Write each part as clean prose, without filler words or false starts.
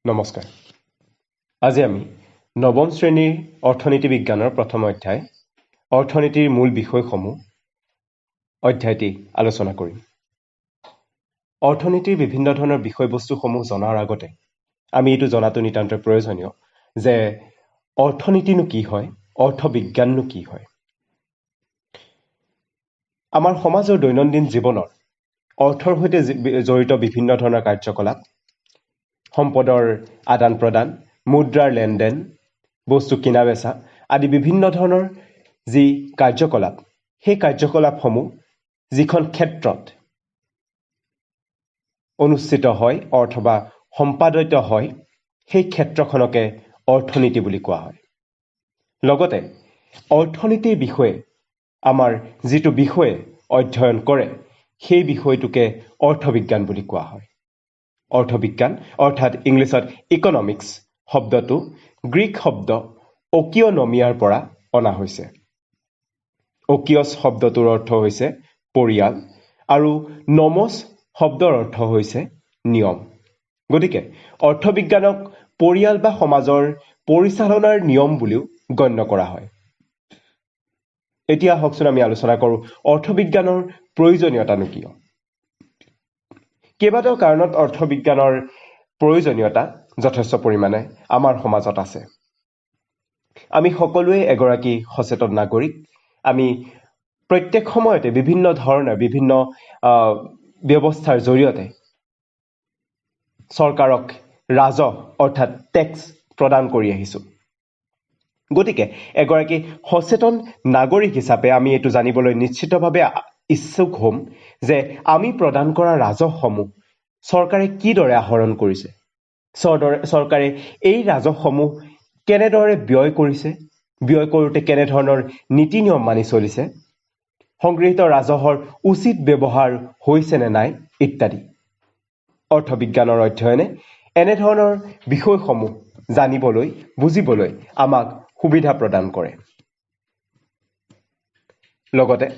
নমস্কাৰ। আজি আমি নৱম শ্ৰেণীৰ অৰ্থনীতি বিজ্ঞানৰ প্ৰথম অধ্যায় অৰ্থনীতিৰ মূল বিষয়সমূহ অধ্যায়টি আলোচনা কৰিম। অৰ্থনীতিৰ বিভিন্ন ধৰণৰ বিষয়বস্তুসমূহ জনাৰ আগতে আমি এইটো জনাটো নিতান্তই প্ৰয়োজনীয় যে অৰ্থনীতিনো কি হয়, অৰ্থবিজ্ঞাননো কি হয়। আমাৰ সমাজৰ দৈনন্দিন জীৱনৰ অৰ্থৰ সৈতে জড়িত বিভিন্ন ধৰণৰ কাৰ্যকলাপ, সম্পদৰ আদান প্ৰদান, মুদ্ৰাৰ লেনদেন, বস্তু কিনা বেচা আদি বিভিন্ন ধৰণৰ যি কাৰ্যকলাপ, সেই কাৰ্যকলাপসমূহ যিখন ক্ষেত্ৰত অনুষ্ঠিত হয় অথবা সম্পাদিত হয়, সেই ক্ষেত্ৰখনকে অৰ্থনীতি বুলি কোৱা হয়। লগতে অৰ্থনীতিৰ বিষয়ে আমাৰ যিটো বিষয়ে অধ্যয়ন কৰে, সেই বিষয়টোকে অৰ্থবিজ্ঞান বুলি কোৱা হয়। অৰ্থবিজ্ঞান অৰ্থাৎ ইংলিছত ইকনমিক্স শব্দটো গ্ৰীক শব্দ অকিঅনমিয়াৰ পৰা অনা হৈছে। অকিয়ছ শব্দটোৰ অৰ্থ হৈছে পৰিয়াল আৰু নমছ শব্দৰ অৰ্থ হৈছে নিয়ম। গতিকে অৰ্থবিজ্ঞানক পৰিয়াল বা সমাজৰ পৰিচালনাৰ নিয়ম বুলিও গণ্য কৰা হয়। এতিয়া আহকচোন আমি আলোচনা কৰোঁ অৰ্থবিজ্ঞানৰ প্ৰয়োজনীয়তানো কি। কেইবাটাও কাৰণত অৰ্থবিজ্ঞানৰ প্ৰয়োজনীয়তা যথেষ্ট পৰিমাণে আমাৰ সমাজত আছে। আমি সকলোৱে এগৰাকী সচেতন নাগৰিক। আমি প্ৰত্যেক সময়তে বিভিন্ন ধৰণৰ বিভিন্ন ব্যৱস্থাৰ জৰিয়তে চৰকাৰক ৰাজহ অৰ্থাৎ টেক্স প্ৰদান কৰি আহিছোঁ। গতিকে এগৰাকী সচেতন নাগৰিক হিচাপে আমি এইটো জানিবলৈ নিশ্চিতভাৱে ইচ্ছুক হ'ম যে আমি প্ৰদান কৰা ৰাজহসমূহ চৰকাৰে কিদৰে আহৰণ কৰিছে, চৰকাৰে এই ৰাজহসমূহ কেনেদৰে ব্যয় কৰিছে, ব্যয় কৰোঁতে কেনেধৰণৰ নীতি নিয়ম মানি চলিছে, সংগৃহীত ৰাজহৰ উচিত ব্যৱহাৰ হৈছে নে নাই ইত্যাদি। অৰ্থবিজ্ঞানৰ অধ্যয়নে এনেধৰণৰ বিষয়সমূহ জানিবলৈ, বুজিবলৈ আমাক সুবিধা প্ৰদান কৰে। লগতে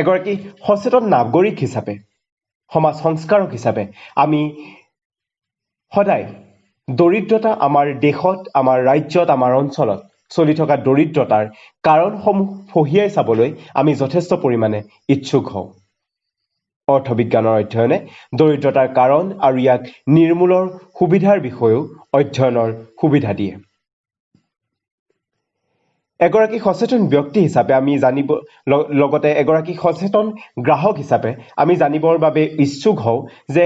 এগৰাকী সচেতন নাগৰিক হিচাপে, সমাজ সংস্কাৰক হিচাপে আমি সদায় দৰিদ্ৰতা আমাৰ দেশত, আমাৰ ৰাজ্যত, আমাৰ অঞ্চলত চলি থকা দৰিদ্ৰতাৰ কাৰণসমূহ ফহিয়াই চাবলৈ আমি যথেষ্ট পৰিমাণে ইচ্ছুক হওঁ। অৰ্থবিজ্ঞানৰ অধ্যয়নে দৰিদ্ৰতাৰ কাৰণ আৰু ইয়াক নিৰ্মূলৰ সুবিধাৰ বিষয়েও অধ্যয়নৰ সুবিধা দিয়ে। এগৰাকী সচেতন ব্যক্তি হিচাপে আমি জানিব, লগতে এগৰাকী সচেতন গ্ৰাহক হিচাপে আমি জানিবৰ বাবে ইচ্ছুক হওঁ যে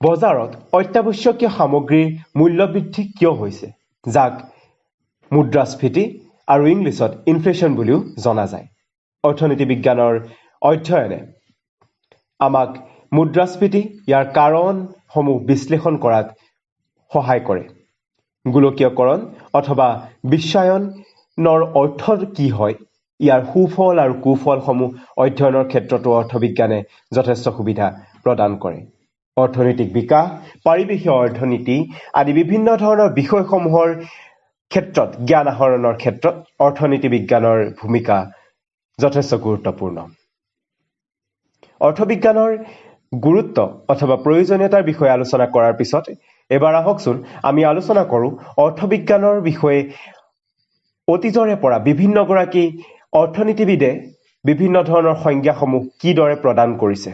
বজাৰত অত্যাৱশ্যকীয় সামগ্ৰীৰ মূল্যবৃদ্ধি কিয় হৈছে, যাক মুদ্ৰাস্ফীতি আৰু ইংলিছত ইনফ্লেশ্যন বুলিও জনা যায়। অৰ্থনীতি বিজ্ঞানৰ অধ্যয়নে আমাক মুদ্ৰাস্ফীতি, ইয়াৰ কাৰণসমূহ বিশ্লেষণ কৰাত সহায় কৰে। গোলকীয়কৰণ অথবা বিশ্বায়নৰ অৰ্থ কি হয়, ইয়াৰ সুফল আৰু কুফলসমূহ অধ্যয়নৰ ক্ষেত্ৰতো অৰ্থবিজ্ঞানে যথেষ্ট সুবিধা প্ৰদান কৰে। অৰ্থনৈতিক বিকাশ, পাৰিৱেশীয় অৰ্থনীতি আদি বিভিন্ন ধৰণৰ বিষয়সমূহৰ ক্ষেত্ৰত, জ্ঞান আহৰণৰ ক্ষেত্ৰত অৰ্থনীতি বিজ্ঞানৰ ভূমিকা যথেষ্ট গুৰুত্বপূৰ্ণ। অৰ্থবিজ্ঞানৰ গুৰুত্ব অথবা প্ৰয়োজনীয়তাৰ বিষয়ে আলোচনা কৰাৰ পিছত এবাৰ আহকচোন আমি আলোচনা কৰোঁ অৰ্থবিজ্ঞানৰ বিষয়ে অতীজৰে পৰা বিভিন্নগৰাকী অৰ্থনীতিবিদে বিভিন্ন ধৰণৰ সংজ্ঞাসমূহ কিদৰে প্ৰদান কৰিছে।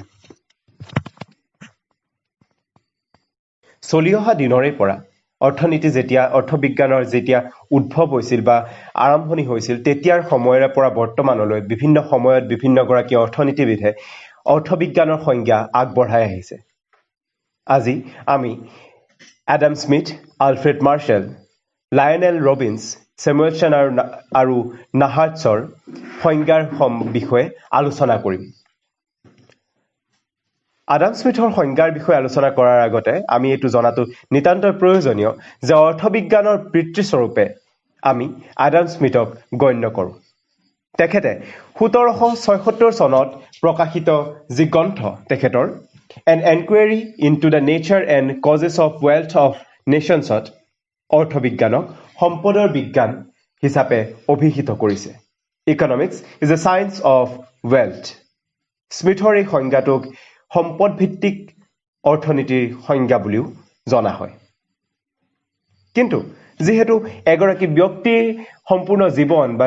চলি অহা দিনৰে পৰা অৰ্থবিজ্ঞানৰ যেতিয়া উদ্ভৱ হৈছিল বা আৰম্ভণি হৈছিল, তেতিয়াৰ সময়ৰে পৰা বৰ্তমানলৈ বিভিন্ন সময়ত বিভিন্নগৰাকী অৰ্থনীতিবিদে অৰ্থবিজ্ঞানৰ সংজ্ঞা আগবঢ়াই আহিছে। আজি আমি Adam Smith, Alfred Marshall, Lionel Robbins, Samuelson আৰু নাহাৰ্টছৰ সংজ্ঞাৰ বিষয়ে আলোচনা কৰিম। আডাম স্মিথৰ সংজ্ঞাৰ বিষয়ে আলোচনা কৰাৰ আগতে আমি এইটো জনাটো নিতান্তই প্ৰয়োজনীয় যে অৰ্থবিজ্ঞানৰ পিতৃস্বৰূপে আমি আডাম স্মিথক গণ্য কৰোঁ। তেখেতে 1776 চনত প্ৰকাশিত যি গ্ৰন্থ তেখেতৰ an enquiry into the nature and causes of wealth of নেশ্যনছত অৰ্থবিজ্ঞানক সম্পদৰ বিজ্ঞান হিচাপে অভিহিত কৰিছে। Economics is a science of wealth. স্মিথৰ এই সংজ্ঞাটোক সম্পদভিত্তিক অৰ্থনীতিৰ সংজ্ঞা বুলিও জনা হয়। কিন্তু যেহেতু এগৰাকী ব্যক্তিৰ সম্পূৰ্ণ জীৱন বা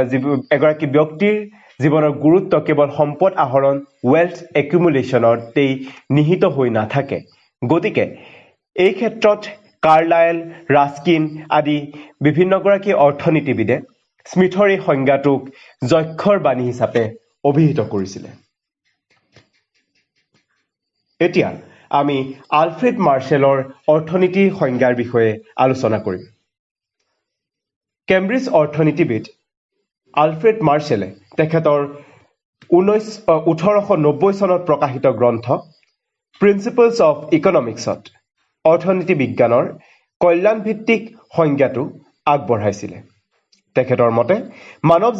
এগৰাকী ব্যক্তিৰ জীৱনৰ গুৰুত্ব কেৱল সম্পদ আহৰণ ৱেলথ একুমুলেশ্যনতেই নিহিত হৈ নাথাকে গতিকে এই ক্ষেত্ৰত কাৰ্লাইল ৰাস্কিন আদি বিভিন্নগৰাকী অৰ্থনীতিবিদে স্মিথৰ এই সংজ্ঞাটোক যক্ষৰ বাণী হিচাপে অভিহিত কৰিছিলে এতিয়া আমি আলফ্ৰেড মাৰ্শ্বেলৰ অৰ্থনীতিৰ সংজ্ঞাৰ বিষয়ে আলোচনা কৰিম কেম্ব্ৰিজ অৰ্থনীতিবিদ আলফ্ৰেড মাৰ্শ্বেলে তেখেতৰ 1890 চনত প্ৰকাশিত গ্ৰন্থ প্ৰিন্সিপলছ অফ ইকনমিক্সত অৰ্থনীতি বিজ্ঞানৰ কল্যাণভিত্তিক সংজ্ঞাটো আগবঢ়াইছিলে তেখেতৰ মতে মানৱ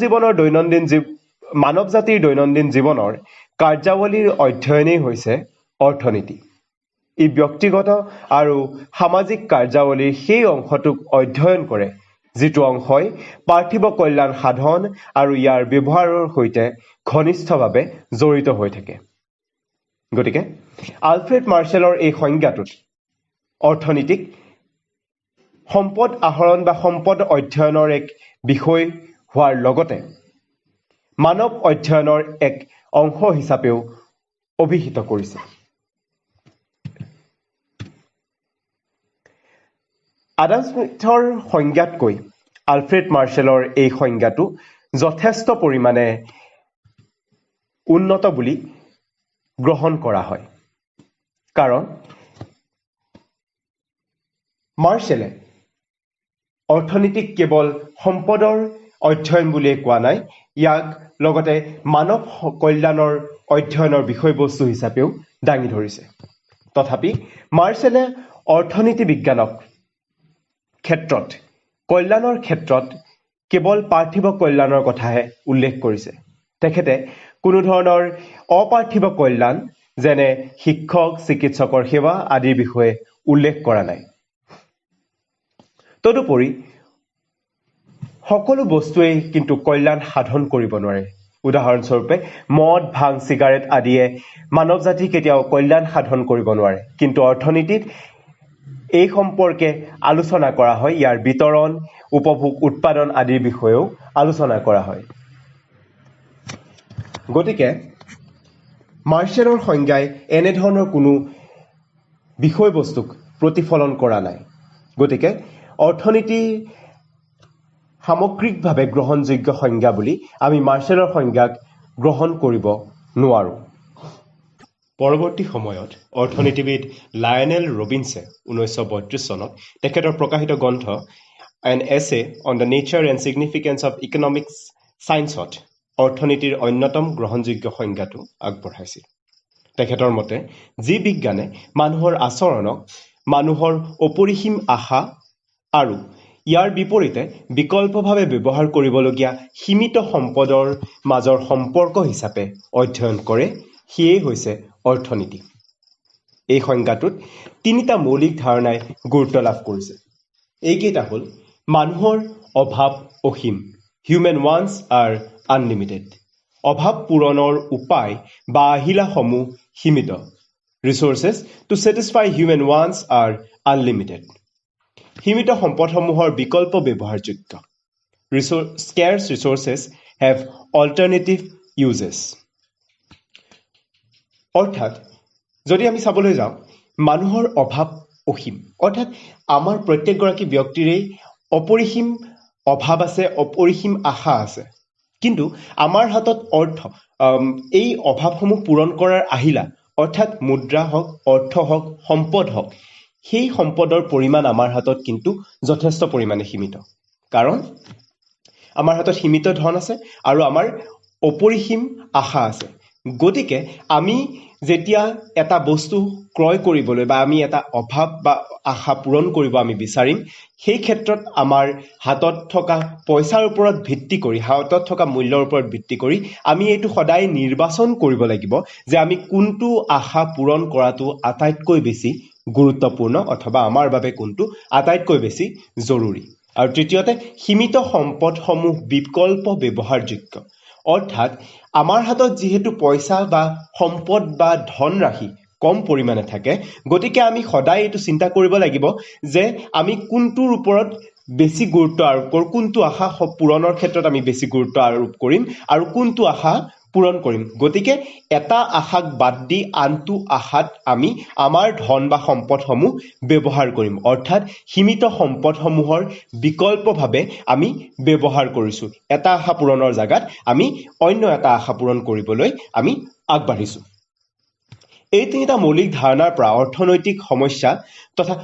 জাতিৰ দৈনন্দিন জীৱনৰ কাৰ্যাৱলীৰ অধ্যয়নেই হৈছে অৰ্থনীতি ই ব্যক্তিগত আৰু সামাজিক কাৰ্যাৱলীৰ সেই অংশটোক অধ্যয়ন কৰে যিটো অংশই পাৰ্থিৱ কল্যাণ সাধন আৰু ইয়াৰ ব্যৱহাৰৰ সৈতে ঘনিষ্ঠভাৱে জড়িত হৈ থাকে গতিকে আলফ্ৰেড মাৰ্শ্বেলৰ এই সংজ্ঞাটোত অৰ্থনীতিক সম্পদ আহৰণ বা সম্পদ অধ্যয়নৰ এক বিষয় হোৱাৰ লগতে মানৱ অধ্যয়নৰ এক অংশ হিচাপেও অভিহিত কৰিছে আডাম স্মিথৰ সংজ্ঞাতকৈ আলফ্ৰেড মাৰ্শ্বেলৰ এই সংজ্ঞাটো যথেষ্ট পৰিমাণে উন্নত বুলি গ্ৰহণ কৰা হয় কাৰণ মাৰ্শ্বেলে অৰ্থনীতিক কেৱল সম্পদৰ অধ্যয়ন বুলিয়ে কোৱা নাই ইয়াক লগতে মানৱ কল্যাণৰ অধ্যয়নৰ বিষয়বস্তু হিচাপেও দাঙি ধৰিছে তথাপি মাৰ্শ্বেলে অৰ্থনীতি বিজ্ঞানক ক্ষেত্ৰত কল্যাণৰ ক্ষেত্ৰত কেৱল পাৰ্থিৱ কল্যাণৰ কথাহে উল্লেখ কৰিছে তেখেতে কোনো ধৰণৰ অপাৰ্থিৱ কল্যাণ যেনে শিক্ষক চিকিৎসকৰ সেৱা আদিৰ বিষয়ে উল্লেখ কৰা নাই তদুপৰি সকলো বস্তুৱেই কিন্তু কল্যাণ সাধন কৰিব নোৱাৰে উদাহৰণস্বৰূপে মদ ভাং চিগাৰেট আদিয়ে মানৱ জাতি কেতিয়াও কল্যাণ সাধন কৰিব নোৱাৰে কিন্তু অৰ্থনীতিত এই সম্পৰ্কে আলোচনা কৰা হয় ইয়াৰ বিতৰণ উপভোগ উৎপাদন আদিৰ বিষয়েও আলোচনা কৰা হয় গতিকে মাৰ্শ্বেলৰ সংজ্ঞাই এনেধৰণৰ কোনো বিষয়বস্তুক প্ৰতিফলন কৰা নাই গতিকে অৰ্থনীতি সামগ্ৰিকভাৱে গ্ৰহণযোগ্য সংজ্ঞা বুলি আমি মাৰ্শ্বেলৰ সংজ্ঞাক গ্ৰহণ কৰিব নোৱাৰো পৰৱৰ্তী সময়ত অৰ্থনীতিবিদ লায়নেল ৰবিনছে 1932 চনত তেখেতৰ প্ৰকাশিত গ্ৰন্থ an essay on the nature and significance of economics ছায়েন্সত অৰ্থনীতিৰ অন্যতম গ্ৰহণযোগ্য সংজ্ঞাটো আগবঢ়াইছিল তেখেতৰ মতে যি বিজ্ঞানে মানুহৰ আচৰণক মানুহৰ অপৰিসীম আশা আৰু ইয়াৰ বিপৰীতে বিকল্পভাৱে ব্যৱহাৰ কৰিবলগীয়া সীমিত সম্পদৰ মাজৰ সম্পৰ্ক হিচাপে অধ্যয়ন কৰে সিয়েই হৈছে অৰ্থনীতি এই সংজ্ঞাটোত তিনিটা মৌলিক ধাৰণাই গুৰুত্ব লাভ কৰিছে এইকেইটা হ'ল মানুহৰ অভাৱ অসীম হিউমেন ওৱান্টছ আৰ আনলিমিটেড অভাৱ পূৰণৰ উপায় বা আহিলাসমূহ সীমিত resources to satisfy human wants are unlimited সীমিত সম্পদসমূহৰ বিকল্প ব্যৱহাৰযোগ্য scarce resources have alternative uses অৰ্থাৎ যদি আমি চাবলৈ যাওঁ মানুহৰ অভাৱ অসীম অৰ্থাৎ আমাৰ প্ৰত্যেকগৰাকী ব্যক্তিৰেই অপৰিসীম অভাৱ আছে অপৰিসীম আশা আছে কিন্তু আমাৰ হাতত এই অভাৱসমূহ পূৰণ কৰাৰ আহিলা অৰ্থাৎ মুদ্ৰা হওক অৰ্থ হওক সম্পদ হওক সেই সম্পদৰ পৰিমাণ আমাৰ হাতত কিন্তু যথেষ্ট পৰিমাণে সীমিত কাৰণ আমাৰ হাতত সীমিত ধন আছে আৰু আমাৰ অপৰিসীম আশা আছে গতিকে আমি যেতিয়া এটা বস্তু ক্ৰয় কৰিবলৈ বা আমি এটা অভাৱ বা আশা পূৰণ কৰিব আমি বিচাৰিম সেই ক্ষেত্ৰত আমাৰ হাতত থকা পইচাৰ ওপৰত ভিত্তি কৰি হাতত থকা মূল্যৰ ওপৰত ভিত্তি কৰি আমি এইটো সদায় নিৰ্বাচন কৰিব লাগিব যে আমি কোনটো আশা পূৰণ কৰাটো আটাইতকৈ বেছি গুৰুত্বপূৰ্ণ অথবা আমাৰ বাবে কোনটো আটাইতকৈ বেছি জৰুৰী আৰু তৃতীয়তে সীমিত সম্পদসমূহ বিকল্প ব্যৱহাৰযোগ্য অৰ্থাৎ আমাৰ হাতত যেহেতু পইচা বা সম্পদ বা ধনৰাশি কম পৰিমাণে থাকে গতিকে আমি সদায় এইটো চিন্তা কৰিব লাগিব যে আমি কোনটোৰ ওপৰত বেছি গুৰুত্ব আৰোপ কৰোঁ কোনটো আশা পূৰণৰ ক্ষেত্ৰত আমি বেছি গুৰুত্ব আৰোপ কৰিম আৰু কোনটো আশা পূৰণ কৰিম গতিকে এটা আশাক বাদ দি আনটো আশাত আমি আমাৰ ধন বা সম্পদসমূহ ব্যৱহাৰ কৰিম অৰ্থাৎ সীমিত সম্পদসমূহৰ বিকল্পভাৱে আমি ব্যৱহাৰ কৰিছোঁ এটা আশা পূৰণৰ জাগাত আমি অন্য এটা আশা পূৰণ কৰিবলৈ আমি আগবাঢ়িছোঁ এই তিনিটা মৌলিক ধাৰণাৰ পৰা অৰ্থনৈতিক সমস্যা তথা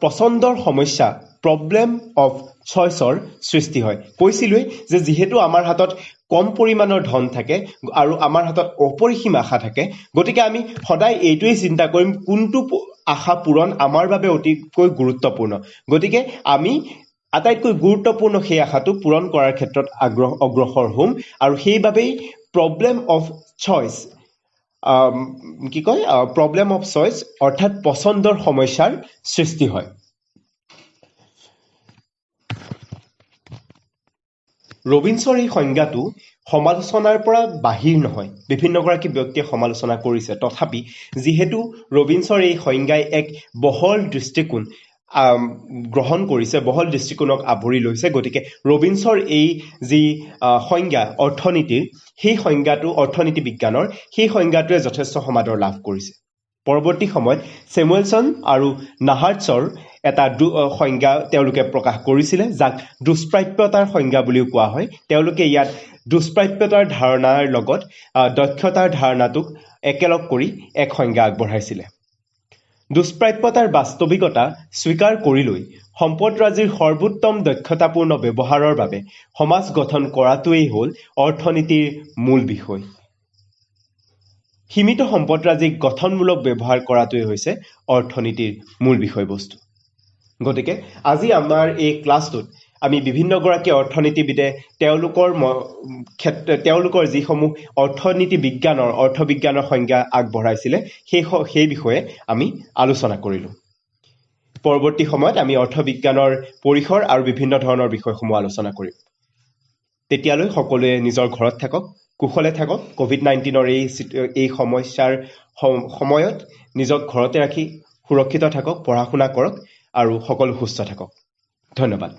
পছন্দৰ সমস্যা প্ৰব্লেম অফ চইচৰ সৃষ্টি হয় কৈছিলোৱে যে যিহেতু আমাৰ হাতত কম পৰিমাণৰ ধন থাকে আৰু আমাৰ হাতত অপৰিসীম আশা থাকে গতিকে আমি সদায় এইটোৱেই চিন্তা কৰিম কোনটো আশা পূৰণ আমাৰ বাবে অতিকৈ গুৰুত্বপূৰ্ণ গতিকে আমি আটাইতকৈ গুৰুত্বপূৰ্ণ সেই আশাটো পূৰণ কৰাৰ ক্ষেত্ৰত অগ্ৰসৰ হ'ম আৰু সেইবাবেই problem of choice problem of choice অৰ্থাৎ পছন্দৰ সমস্যাৰ সৃষ্টি হয় ৰবিনছৰ এই সংজ্ঞাটো সমালোচনাৰ পৰা বাহিৰ নহয় বিভিন্নগৰাকী ব্যক্তিয়ে সমালোচনা কৰিছে তথাপি যিহেতু ৰবিনছৰ এই সংজ্ঞাই এক বহল দৃষ্টিকোণ গ্ৰহণ কৰিছে বহল দৃষ্টিকোণক আৱৰি লৈছে গতিকে ৰবিনছৰ এই যি সংজ্ঞা অৰ্থনীতিৰ সেই সংজ্ঞাটো অৰ্থনীতি বিজ্ঞানৰ সেই সংজ্ঞাটোৱে যথেষ্ট সমাদৰ লাভ কৰিছে পৰৱৰ্তী সময়ত চেমুৱেলছন আৰু নাহাৰ্টছৰ এটা সংজ্ঞা তেওঁলোকে প্ৰকাশ কৰিছিলে যাক দুষ্প্ৰাপ্যতাৰ সংজ্ঞা বুলিও কোৱা হয় তেওঁলোকে ইয়াত দুষ্প্ৰাপ্যতাৰ ধাৰণাৰ লগত দক্ষতাৰ ধাৰণাটোক একেলগ কৰি এক সংজ্ঞা আগবঢ়াইছিলে দুষ্প্ৰাপ্যতাৰ বাস্তৱিকতা স্বীকাৰ কৰি লৈ সম্পদৰাজিৰ সৰ্বোত্তম দক্ষতাপূৰ্ণ ব্যৱহাৰৰ বাবে সমাজ গঠন কৰাটোৱেই হ'ল অৰ্থনীতিৰ মূল বিষয় সীমিত সম্পদৰাজিক গঠনমূলক ব্যৱহাৰ কৰাটোৱেই হৈছে অৰ্থনীতিৰ মূল বিষয়বস্তু গতিকে আজি আমাৰ এই ক্লাছটোত আমি বিভিন্নগৰাকী অৰ্থনীতিবিদে তেওঁলোকৰ যিসমূহ অৰ্থবিজ্ঞানৰ সংজ্ঞা আগবঢ়াইছিলে সেই বিষয়ে আমি আলোচনা কৰিলোঁ পৰৱৰ্তী সময়ত আমি অৰ্থবিজ্ঞানৰ পৰিসৰ আৰু বিভিন্ন ধৰণৰ বিষয়সমূহ আলোচনা কৰিম তেতিয়ালৈ সকলোৱে নিজৰ ঘৰত থাকক কুশলে থাকক কোভিড-19ৰ এই সমস্যাৰ সময়ত নিজক ঘৰতে ৰাখি সুৰক্ষিত থাকক পঢ়া শুনা কৰক আৰু সকলো সুস্থ থাকক ধন্যবাদ